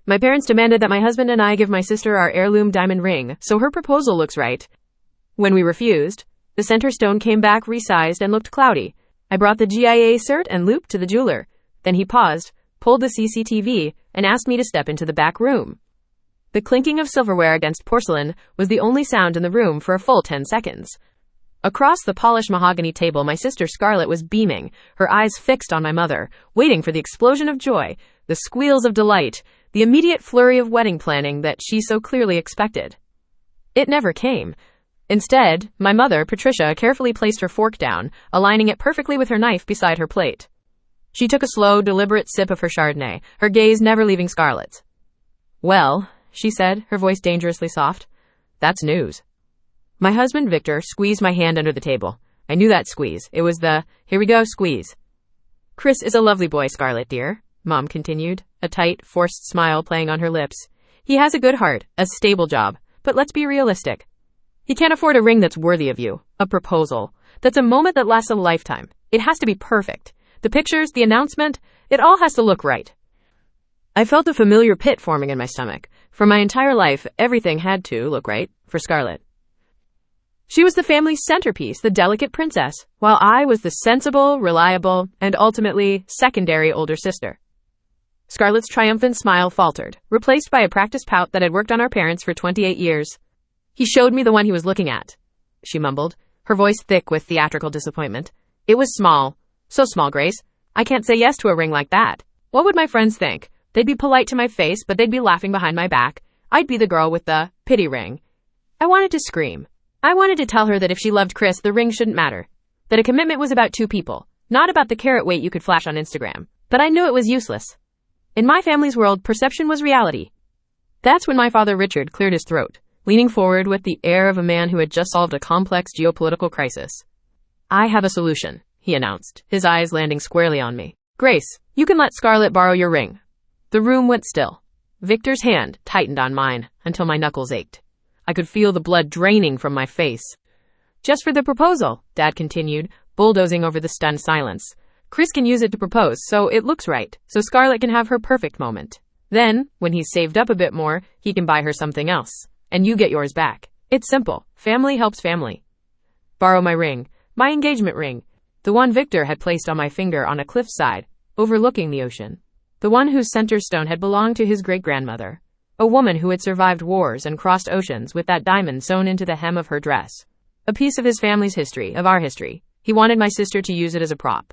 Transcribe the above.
My parents demanded that my husband and I give my sister our heirloom diamond ring, so her proposal looks right. When we refused, the center stone came back resized and looked cloudy. I brought the GIA cert and loupe to the jeweler. Then he paused, pulled the CCTV, and asked me to step into the back room. The clinking of silverware against porcelain was the only sound in the room for a full 10 seconds. Across the polished mahogany table, my sister Scarlett was beaming, her eyes fixed on my mother, waiting for the explosion of joy, the squeals of delight, the immediate flurry of wedding planning that she so clearly expected. It never came. Instead, my mother, Patricia, carefully placed her fork down, aligning it perfectly with her knife beside her plate. She took a slow, deliberate sip of her Chardonnay, her gaze never leaving Scarlett's. "Well," she said, her voice dangerously soft, "that's news." My husband, Victor, squeezed my hand under the table. I knew that squeeze. It was the, "here we go" squeeze. "Chris is a lovely boy, Scarlett, dear," Mom continued, a tight, forced smile playing on her lips. "He has a good heart, a stable job, but let's be realistic. He can't afford a ring that's worthy of you, a proposal. That's a moment that lasts a lifetime. It has to be perfect. The pictures, the announcement, it all has to look right." I felt a familiar pit forming in my stomach. For my entire life, everything had to look right for Scarlett. She was the family's centerpiece, the delicate princess, while I was the sensible, reliable, and ultimately secondary older sister. Scarlett's triumphant smile faltered, replaced by a practiced pout that had worked on our parents for 28 years. "He showed me the one he was looking at," she mumbled, her voice thick with theatrical disappointment. "It was small. So small, Grace. I can't say yes to a ring like that. What would my friends think? They'd be polite to my face, but they'd be laughing behind my back. I'd be the girl with the pity ring." I wanted to scream. I wanted to tell her that if she loved Chris, the ring shouldn't matter. That a commitment was about two people, not about the carat weight you could flash on Instagram. But I knew it was useless. In my family's world, perception was reality. That's when my father Richard cleared his throat, leaning forward with the air of a man who had just solved a complex geopolitical crisis. "I have a solution," he announced, his eyes landing squarely on me. "Grace, you can let Scarlett borrow your ring." The room went still. Victor's hand tightened on mine until my knuckles ached. I could feel the blood draining from my face. "Just for the proposal," Dad continued, bulldozing over the stunned silence. "Chris can use it to propose, so it looks right, so Scarlett can have her perfect moment. Then, when he's saved up a bit more, he can buy her something else, and you get yours back. It's simple. Family helps family." Borrow my ring, my engagement ring, the one Victor had placed on my finger on a cliffside, overlooking the ocean. The one whose center stone had belonged to his great-grandmother. A woman who had survived wars and crossed oceans with that diamond sewn into the hem of her dress. A piece of his family's history, of our history. He wanted my sister to use it as a prop.